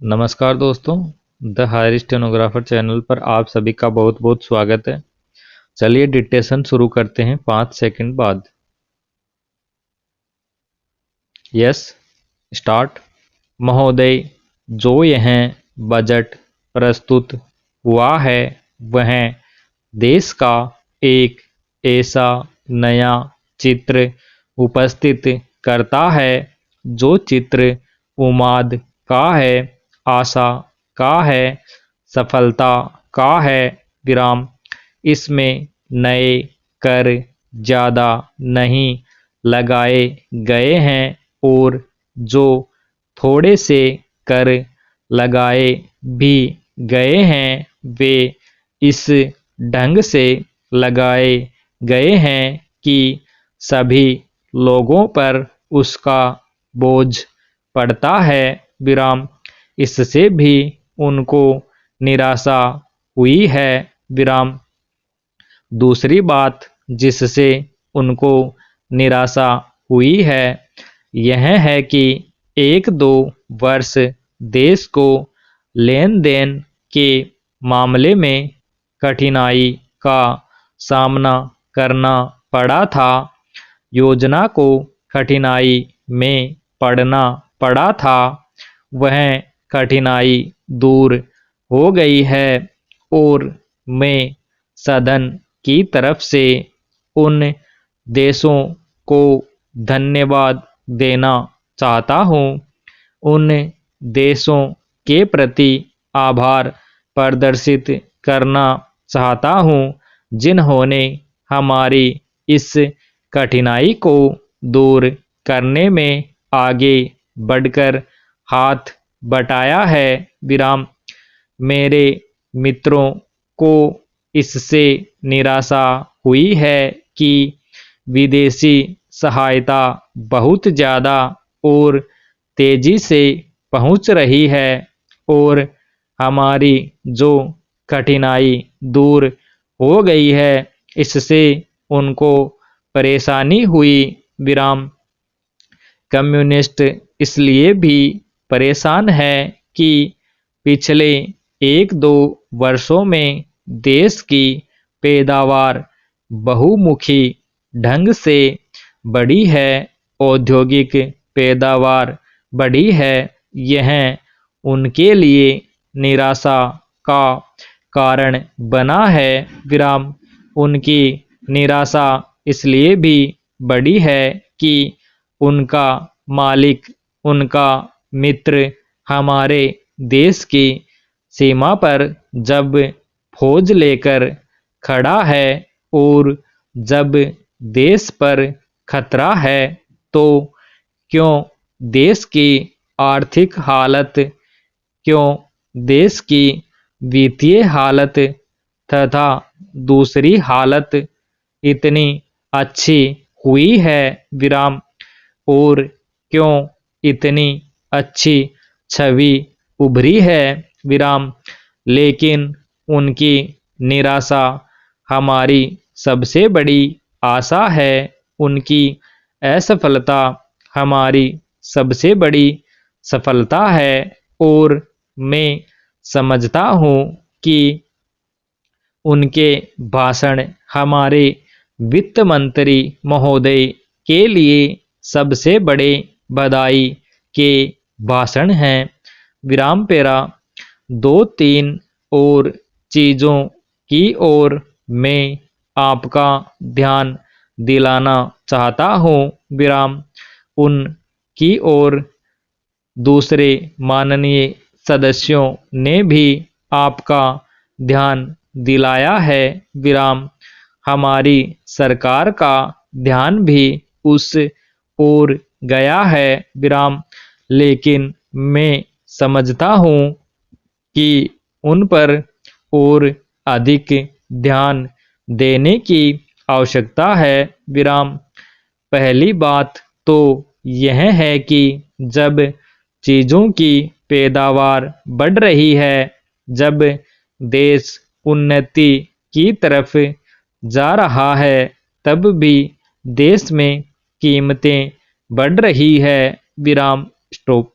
नमस्कार दोस्तों, the higher stenographer channel पर आप सभी का बहुत बहुत स्वागत है। चलिए डिक्टेशन शुरू करते हैं 5 सेकंड बाद। Yes, start. महोदय, जो यह बजट प्रस्तुत हुआ है वह देश का एक ऐसा नया चित्र उपस्थित करता है जो चित्र उम्मीद का है, आशा का है, सफलता का है। विराम। इसमें नए कर ज़्यादा नहीं लगाए गए हैं और जो थोड़े से कर लगाए भी गए हैं वे इस ढंग से लगाए गए हैं कि सभी लोगों पर उसका बोझ पड़ता है। विराम। इससे भी उनको निराशा हुई है। विराम। दूसरी बात जिससे उनको निराशा हुई है यह है कि 1-2 वर्ष देश को लेन देन के मामले में कठिनाई का सामना करना पड़ा था। योजना को कठिनाई में पड़ना पड़ा था, वह कठिनाई दूर हो गई है और मैं सदन की तरफ से उन देशों को धन्यवाद देना चाहता हूँ, उन देशों के प्रति आभार प्रदर्शित करना चाहता हूँ जिन्होंने हमारी इस कठिनाई को दूर करने में आगे बढ़कर हाथ बटाया है। विराम। मेरे मित्रों को इससे निराशा हुई है कि विदेशी सहायता बहुत ज़्यादा और तेजी से पहुंच रही है और हमारी जो कठिनाई दूर हो गई है इससे उनको परेशानी हुई। विराम। कम्युनिस्ट इसलिए भी परेशान है कि पिछले 1-2 वर्षों में देश की पैदावार बहुमुखी ढंग से बढ़ी है, औद्योगिक पैदावार बढ़ी है। यह उनके लिए निराशा का कारण बना है। विराम। उनकी निराशा इसलिए भी बढ़ी है कि उनका मालिक, उनका मित्र हमारे देश की सीमा पर जब फौज लेकर खड़ा है और जब देश पर खतरा है तो क्यों देश की आर्थिक हालत, क्यों देश की वित्तीय हालत तथा दूसरी हालत इतनी अच्छी हुई है। विराम। और क्यों इतनी अच्छी छवि उभरी है। विराम। लेकिन उनकी निराशा हमारी सबसे बड़ी आशा है, उनकी असफलता हमारी सबसे बड़ी सफलता है और मैं समझता हूँ कि उनके भाषण हमारे वित्त मंत्री महोदय के लिए सबसे बड़े बधाई के भाषण हैं। विराम पेरा। 2-3 और चीज़ों की ओर मैं आपका ध्यान दिलाना चाहता हूँ। विराम। उन की ओर दूसरे माननीय सदस्यों ने भी आपका ध्यान दिलाया है। विराम। हमारी सरकार का ध्यान भी उस ओर गया है। विराम। लेकिन मैं समझता हूँ कि उन पर और अधिक ध्यान देने की आवश्यकता है। विराम। पहली बात तो यह है कि जब चीज़ों की पैदावार बढ़ रही है, जब देश उन्नति की तरफ जा रहा है, तब भी देश में कीमतें बढ़ रही है। विराम। स्टॉप।